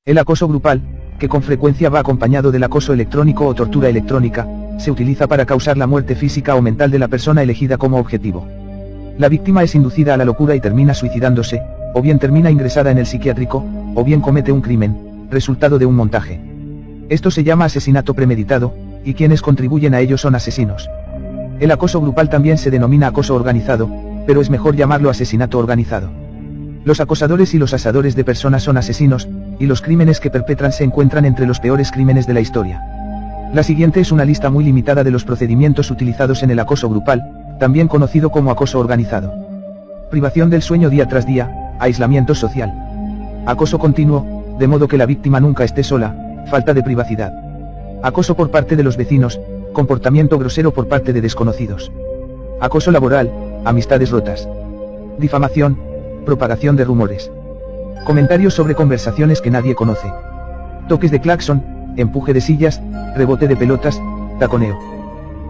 El acoso grupal, que con frecuencia va acompañado del acoso electrónico o tortura electrónica, se utiliza para causar la muerte física o mental de la persona elegida como objetivo. La víctima es inducida a la locura y termina suicidándose, o bien termina ingresada en el psiquiátrico, o bien comete un crimen, resultado de un montaje. Esto se llama asesinato premeditado, y quienes contribuyen a ello son asesinos. El acoso grupal también se denomina acoso organizado, pero es mejor llamarlo asesinato organizado. Los acosadores y los asadores de personas son asesinos, y los crímenes que perpetran se encuentran entre los peores crímenes de la historia. La siguiente es una lista muy limitada de los procedimientos utilizados en el acoso grupal, también conocido como acoso organizado. Privación del sueño día tras día, aislamiento social. Acoso continuo, de modo que la víctima nunca esté sola, falta de privacidad. Acoso por parte de los vecinos, comportamiento grosero por parte de desconocidos. Acoso laboral, amistades rotas. Difamación, propagación de rumores. Comentarios sobre conversaciones que nadie conoce. Toques de claxon, empuje de sillas, rebote de pelotas, taconeo.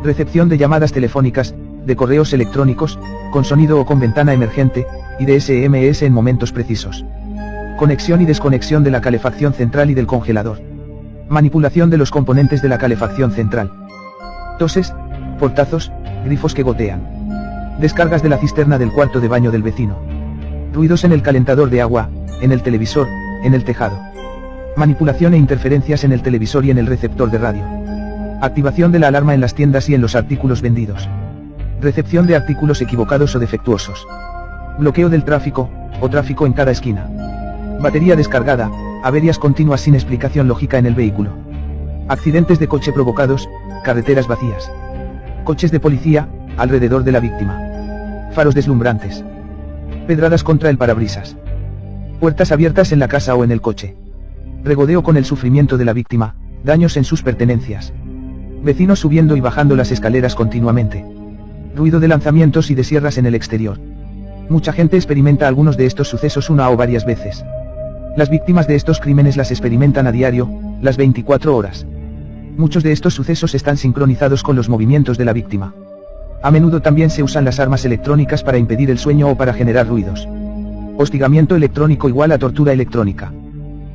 Recepción de llamadas telefónicas, de correos electrónicos, con sonido o con ventana emergente, y de SMS en momentos precisos. Conexión y desconexión de la calefacción central y del congelador. Manipulación de los componentes de la calefacción central. Toses, portazos, grifos que gotean. Descargas de la cisterna del cuarto de baño del vecino. Ruidos en el calentador de agua, en el televisor, en el tejado. Manipulación e interferencias en el televisor y en el receptor de radio. Activación de la alarma en las tiendas y en los artículos vendidos. Recepción de artículos equivocados o defectuosos. Bloqueo del tráfico, o tráfico en cada esquina. Batería descargada, averías continuas sin explicación lógica en el vehículo. Accidentes de coche provocados, carreteras vacías. Coches de policía, alrededor de la víctima. Faros deslumbrantes. Pedradas contra el parabrisas. Puertas abiertas en la casa o en el coche. Regodeo con el sufrimiento de la víctima, daños en sus pertenencias. Vecinos subiendo y bajando las escaleras continuamente. Ruido de lanzamientos y de sierras en el exterior. Mucha gente experimenta algunos de estos sucesos una o varias veces. Las víctimas de estos crímenes las experimentan a diario, las 24 horas. Muchos de estos sucesos están sincronizados con los movimientos de la víctima. A menudo también se usan las armas electrónicas para impedir el sueño o para generar ruidos. Hostigamiento electrónico igual a tortura electrónica.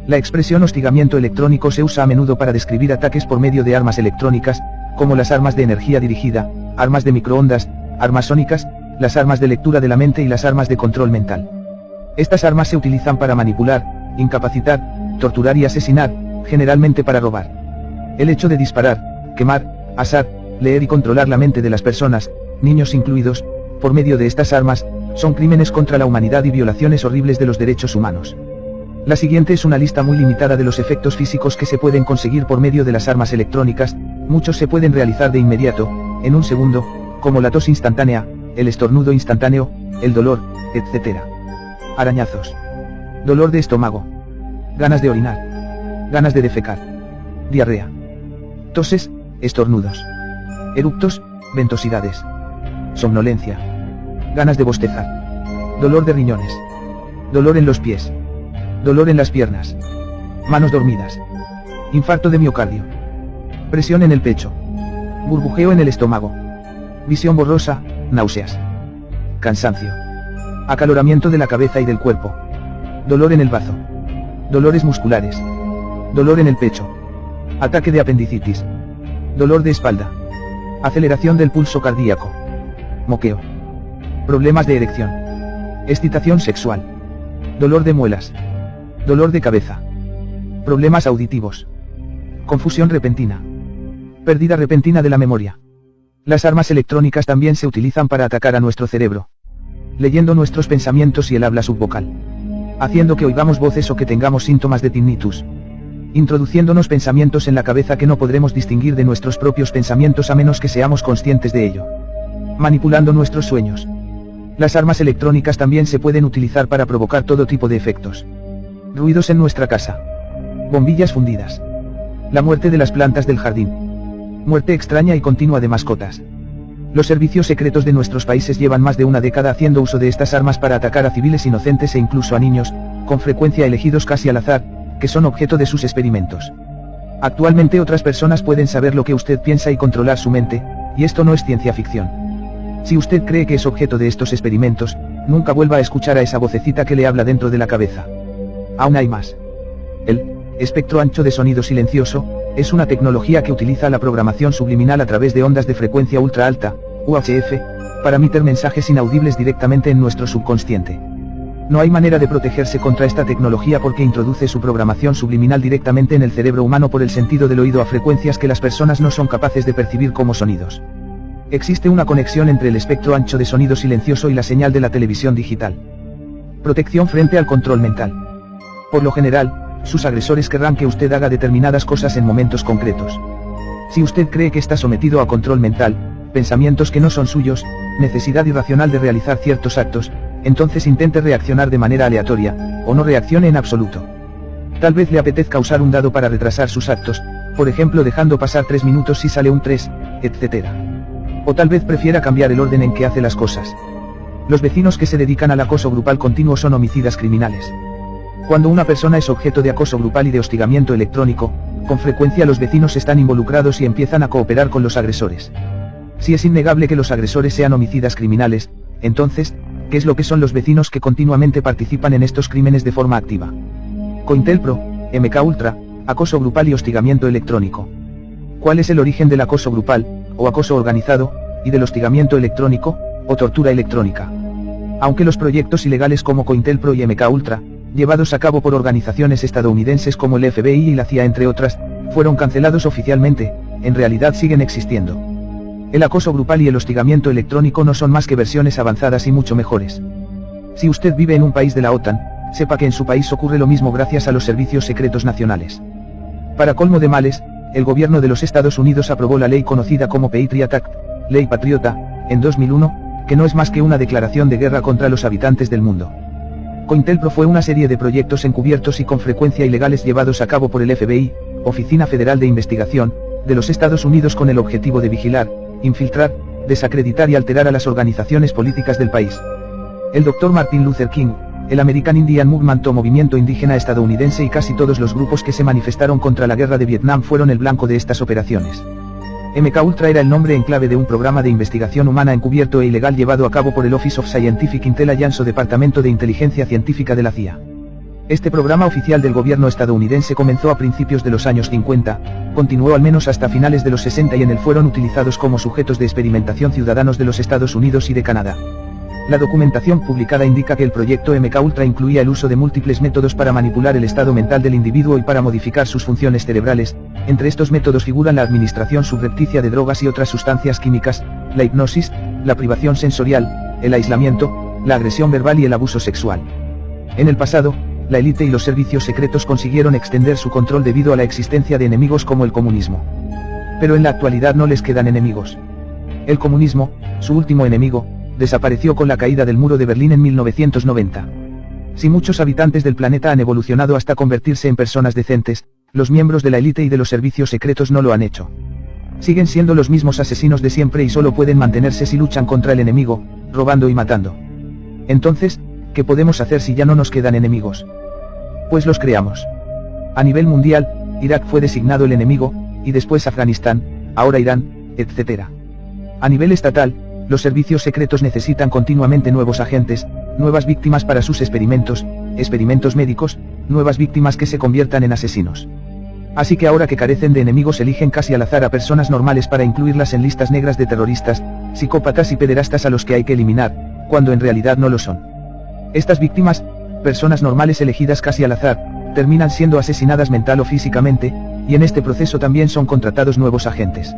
La expresión hostigamiento electrónico se usa a menudo para describir ataques por medio de armas electrónicas, como las armas de energía dirigida, armas de microondas, armas sónicas, las armas de lectura de la mente y las armas de control mental. Estas armas se utilizan para manipular, incapacitar, torturar y asesinar, generalmente para robar. El hecho de disparar, quemar, asar, leer y controlar la mente de las personas, niños incluidos, por medio de estas armas, son crímenes contra la humanidad y violaciones horribles de los derechos humanos. La siguiente es una lista muy limitada de los efectos físicos que se pueden conseguir por medio de las armas electrónicas. Muchos se pueden realizar de inmediato, en un segundo, como la tos instantánea, el estornudo instantáneo, el dolor, etc. Arañazos. Dolor de estómago. Ganas de orinar. Ganas de defecar. Diarrea. Toses, estornudos. Eructos, ventosidades. Somnolencia. Ganas de bostezar. Dolor de riñones. Dolor en los pies. Dolor en las piernas. Manos dormidas. Infarto de miocardio. Presión en el pecho. Burbujeo en el estómago. Visión borrosa, náuseas. Cansancio. Acaloramiento de la cabeza y del cuerpo. Dolor en el bazo. Dolores musculares. Dolor en el pecho. Ataque de apendicitis. Dolor de espalda. Aceleración del pulso cardíaco. Moqueo. Problemas de erección. Excitación sexual. Dolor de muelas. Dolor de cabeza. Problemas auditivos. Confusión repentina. Pérdida repentina de la memoria. Las armas electrónicas también se utilizan para atacar a nuestro cerebro. Leyendo nuestros pensamientos y el habla subvocal. Haciendo que oigamos voces o que tengamos síntomas de tinnitus. Introduciéndonos pensamientos en la cabeza que no podremos distinguir de nuestros propios pensamientos a menos que seamos conscientes de ello. Manipulando nuestros sueños. Las armas electrónicas también se pueden utilizar para provocar todo tipo de efectos. Ruidos en nuestra casa. Bombillas fundidas. La muerte de las plantas del jardín. Muerte extraña y continua de mascotas. Los servicios secretos de nuestros países llevan más de una década haciendo uso de estas armas para atacar a civiles inocentes e incluso a niños, con frecuencia elegidos casi al azar, que son objeto de sus experimentos. Actualmente otras personas pueden saber lo que usted piensa y controlar su mente, y esto no es ciencia ficción. Si usted cree que es objeto de estos experimentos, nunca vuelva a escuchar a esa vocecita que le habla dentro de la cabeza. Aún hay más. El espectro ancho de sonido silencioso, es una tecnología que utiliza la programación subliminal a través de ondas de frecuencia ultra alta, UHF, para emitir mensajes inaudibles directamente en nuestro subconsciente. No hay manera de protegerse contra esta tecnología porque introduce su programación subliminal directamente en el cerebro humano por el sentido del oído a frecuencias que las personas no son capaces de percibir como sonidos. Existe una conexión entre el espectro ancho de sonido silencioso y la señal de la televisión digital. Protección frente al control mental. Por lo general, sus agresores querrán que usted haga determinadas cosas en momentos concretos. Si usted cree que está sometido a control mental, pensamientos que no son suyos, necesidad irracional de realizar ciertos actos, entonces intente reaccionar de manera aleatoria, o no reaccione en absoluto. Tal vez le apetezca usar un dado para retrasar sus actos, por ejemplo dejando pasar 3 minutos si sale un 3, etc. O tal vez prefiera cambiar el orden en que hace las cosas. Los vecinos que se dedican al acoso grupal continuo son homicidas criminales. Cuando una persona es objeto de acoso grupal y de hostigamiento electrónico, con frecuencia los vecinos están involucrados y empiezan a cooperar con los agresores. Si es innegable que los agresores sean homicidas criminales, entonces, ¿qué es lo que son los vecinos que continuamente participan en estos crímenes de forma activa? COINTELPRO, MK Ultra, acoso grupal y hostigamiento electrónico. ¿Cuál es el origen del acoso grupal, o acoso organizado, y del hostigamiento electrónico, o tortura electrónica? Aunque los proyectos ilegales como COINTELPRO y MK Ultra, llevados a cabo por organizaciones estadounidenses como el FBI y la CIA entre otras, fueron cancelados oficialmente, en realidad siguen existiendo. El acoso grupal y el hostigamiento electrónico no son más que versiones avanzadas y mucho mejores. Si usted vive en un país de la OTAN, sepa que en su país ocurre lo mismo gracias a los servicios secretos nacionales. Para colmo de males, el gobierno de los Estados Unidos aprobó la ley conocida como Patriot Act, Ley Patriota, en 2001, que no es más que una declaración de guerra contra los habitantes del mundo. COINTELPRO fue una serie de proyectos encubiertos y con frecuencia ilegales llevados a cabo por el FBI, Oficina Federal de Investigación, de los Estados Unidos con el objetivo de vigilar, infiltrar, desacreditar y alterar a las organizaciones políticas del país. El Dr. Martin Luther King, el American Indian Movement o movimiento indígena estadounidense y casi todos los grupos que se manifestaron contra la guerra de Vietnam fueron el blanco de estas operaciones. MK Ultra era el nombre en clave de un programa de investigación humana encubierto e ilegal llevado a cabo por el Office of Scientific Intelligence o Departamento de Inteligencia Científica de la CIA. Este programa oficial del gobierno estadounidense comenzó a principios de los años 50, continuó al menos hasta finales de los 60 y en él fueron utilizados como sujetos de experimentación ciudadanos de los Estados Unidos y de Canadá. La documentación publicada indica que el proyecto MK Ultra incluía el uso de múltiples métodos para manipular el estado mental del individuo y para modificar sus funciones cerebrales. Entre estos métodos figuran la administración subrepticia de drogas y otras sustancias químicas, la hipnosis, la privación sensorial, el aislamiento, la agresión verbal y el abuso sexual. En el pasado, la élite y los servicios secretos consiguieron extender su control debido a la existencia de enemigos como el comunismo. Pero en la actualidad no les quedan enemigos. El comunismo, su último enemigo, desapareció con la caída del muro de Berlín en 1990. Si muchos habitantes del planeta han evolucionado hasta convertirse en personas decentes, los miembros de la élite y de los servicios secretos no lo han hecho. Siguen siendo los mismos asesinos de siempre y solo pueden mantenerse si luchan contra el enemigo, robando y matando. Entonces, ¿qué podemos hacer si ya no nos quedan enemigos? Pues los creamos. A nivel mundial, Irak fue designado el enemigo, y después Afganistán, ahora Irán, etc. A nivel estatal, los servicios secretos necesitan continuamente nuevos agentes, nuevas víctimas para sus experimentos médicos, nuevas víctimas que se conviertan en asesinos. Así que ahora que carecen de enemigos eligen casi al azar a personas normales para incluirlas en listas negras de terroristas, psicópatas y pederastas a los que hay que eliminar, cuando en realidad no lo son. Estas víctimas, personas normales elegidas casi al azar, terminan siendo asesinadas mental o físicamente, y en este proceso también son contratados nuevos agentes.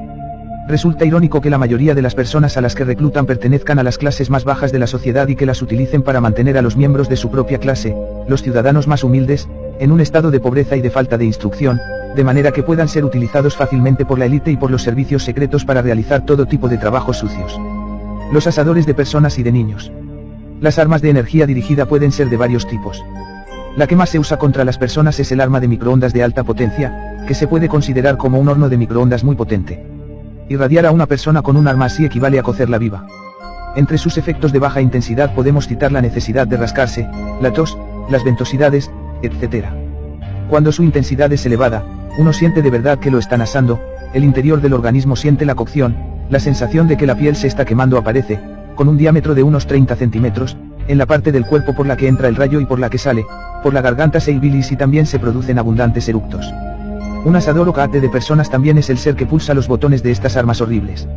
Resulta irónico que la mayoría de las personas a las que reclutan pertenezcan a las clases más bajas de la sociedad y que las utilicen para mantener a los miembros de su propia clase, los ciudadanos más humildes, en un estado de pobreza y de falta de instrucción, de manera que puedan ser utilizados fácilmente por la élite y por los servicios secretos para realizar todo tipo de trabajos sucios. Los asadores de personas y de niños. Las armas de energía dirigida pueden ser de varios tipos. La que más se usa contra las personas es el arma de microondas de alta potencia, que se puede considerar como un horno de microondas muy potente. Irradiar a una persona con un arma así equivale a cocerla viva. Entre sus efectos de baja intensidad podemos citar la necesidad de rascarse, la tos, las ventosidades, etc. Cuando su intensidad es elevada, uno siente de verdad que lo están asando, el interior del organismo siente la cocción, la sensación de que la piel se está quemando aparece, con un diámetro de unos 30 centímetros, en la parte del cuerpo por la que entra el rayo y por la que sale, por la garganta se bilis y también se producen abundantes eructos. Un asador o caate de personas también es el ser que pulsa los botones de estas armas horribles.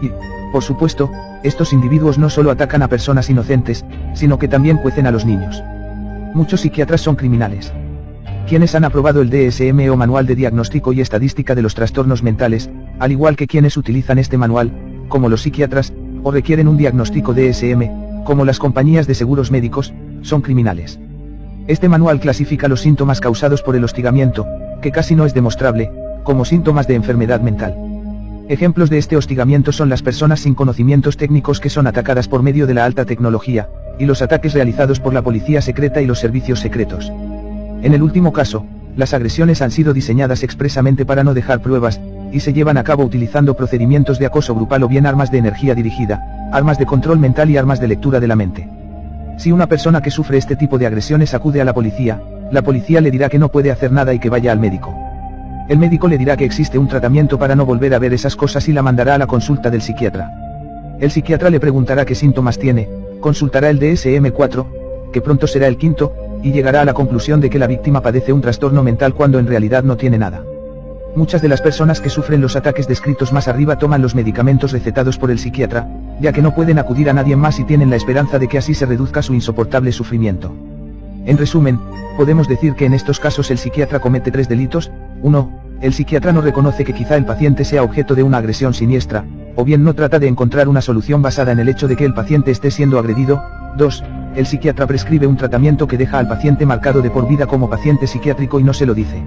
Y, por supuesto, estos individuos no solo atacan a personas inocentes, sino que también cuecen a los niños. Muchos psiquiatras son criminales. Quienes han aprobado el DSM o Manual de Diagnóstico y Estadística de los Trastornos Mentales, al igual que quienes utilizan este manual, como los psiquiatras, o requieren un diagnóstico DSM, como las compañías de seguros médicos, son criminales. Este manual clasifica los síntomas causados por el hostigamiento, que casi no es demostrable, como síntomas de enfermedad mental. Ejemplos de este hostigamiento son las personas sin conocimientos técnicos que son atacadas por medio de la alta tecnología, y los ataques realizados por la policía secreta y los servicios secretos. En el último caso, las agresiones han sido diseñadas expresamente para no dejar pruebas, y se llevan a cabo utilizando procedimientos de acoso grupal o bien armas de energía dirigida, armas de control mental y armas de lectura de la mente. Si una persona que sufre este tipo de agresiones acude a la policía le dirá que no puede hacer nada y que vaya al médico. El médico le dirá que existe un tratamiento para no volver a ver esas cosas y la mandará a la consulta del psiquiatra. El psiquiatra le preguntará qué síntomas tiene, consultará el DSM-4, que pronto será el quinto, y llegará a la conclusión de que la víctima padece un trastorno mental cuando en realidad no tiene nada. Muchas de las personas que sufren los ataques descritos más arriba toman los medicamentos recetados por el psiquiatra, ya que no pueden acudir a nadie más y tienen la esperanza de que así se reduzca su insoportable sufrimiento. En resumen, podemos decir que en estos casos el psiquiatra comete 3 delitos. 1. El psiquiatra no reconoce que quizá el paciente sea objeto de una agresión siniestra, o bien no trata de encontrar una solución basada en el hecho de que el paciente esté siendo agredido. 2. El psiquiatra prescribe un tratamiento que deja al paciente marcado de por vida como paciente psiquiátrico y no se lo dice.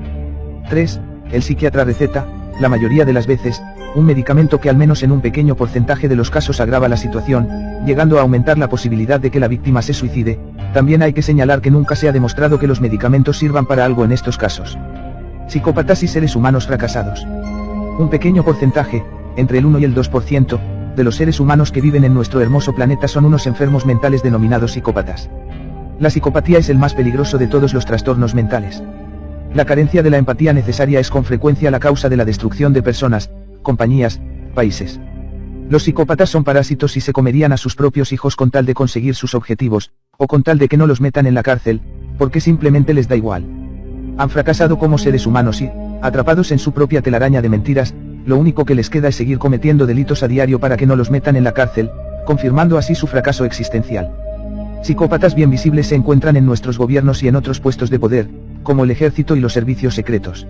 3. El psiquiatra receta, la mayoría de las veces, un medicamento que al menos en un pequeño porcentaje de los casos agrava la situación, llegando a aumentar la posibilidad de que la víctima se suicide. También hay que señalar que nunca se ha demostrado que los medicamentos sirvan para algo en estos casos. Psicópatas y seres humanos fracasados. Un pequeño porcentaje, entre el 1 y el 2%, de los seres humanos que viven en nuestro hermoso planeta son unos enfermos mentales denominados psicópatas. La psicopatía es el más peligroso de todos los trastornos mentales. La carencia de la empatía necesaria es con frecuencia la causa de la destrucción de personas, compañías, países. Los psicópatas son parásitos y se comerían a sus propios hijos con tal de conseguir sus objetivos, o con tal de que no los metan en la cárcel, porque simplemente les da igual. Han fracasado como seres humanos y, atrapados en su propia telaraña de mentiras, lo único que les queda es seguir cometiendo delitos a diario para que no los metan en la cárcel, confirmando así su fracaso existencial. Psicópatas bien visibles se encuentran en nuestros gobiernos y en otros puestos de poder, como el ejército y los servicios secretos.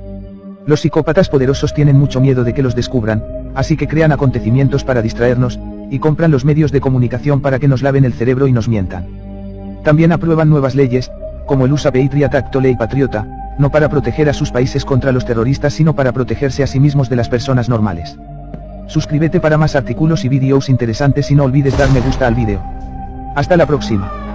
Los psicópatas poderosos tienen mucho miedo de que los descubran, así que crean acontecimientos para distraernos, y compran los medios de comunicación para que nos laven el cerebro y nos mientan. También aprueban nuevas leyes, como el USA Patriot Act o Ley Patriota, no para proteger a sus países contra los terroristas sino para protegerse a sí mismos de las personas normales. Suscríbete para más artículos y vídeos interesantes y no olvides dar me gusta al vídeo. Hasta la próxima.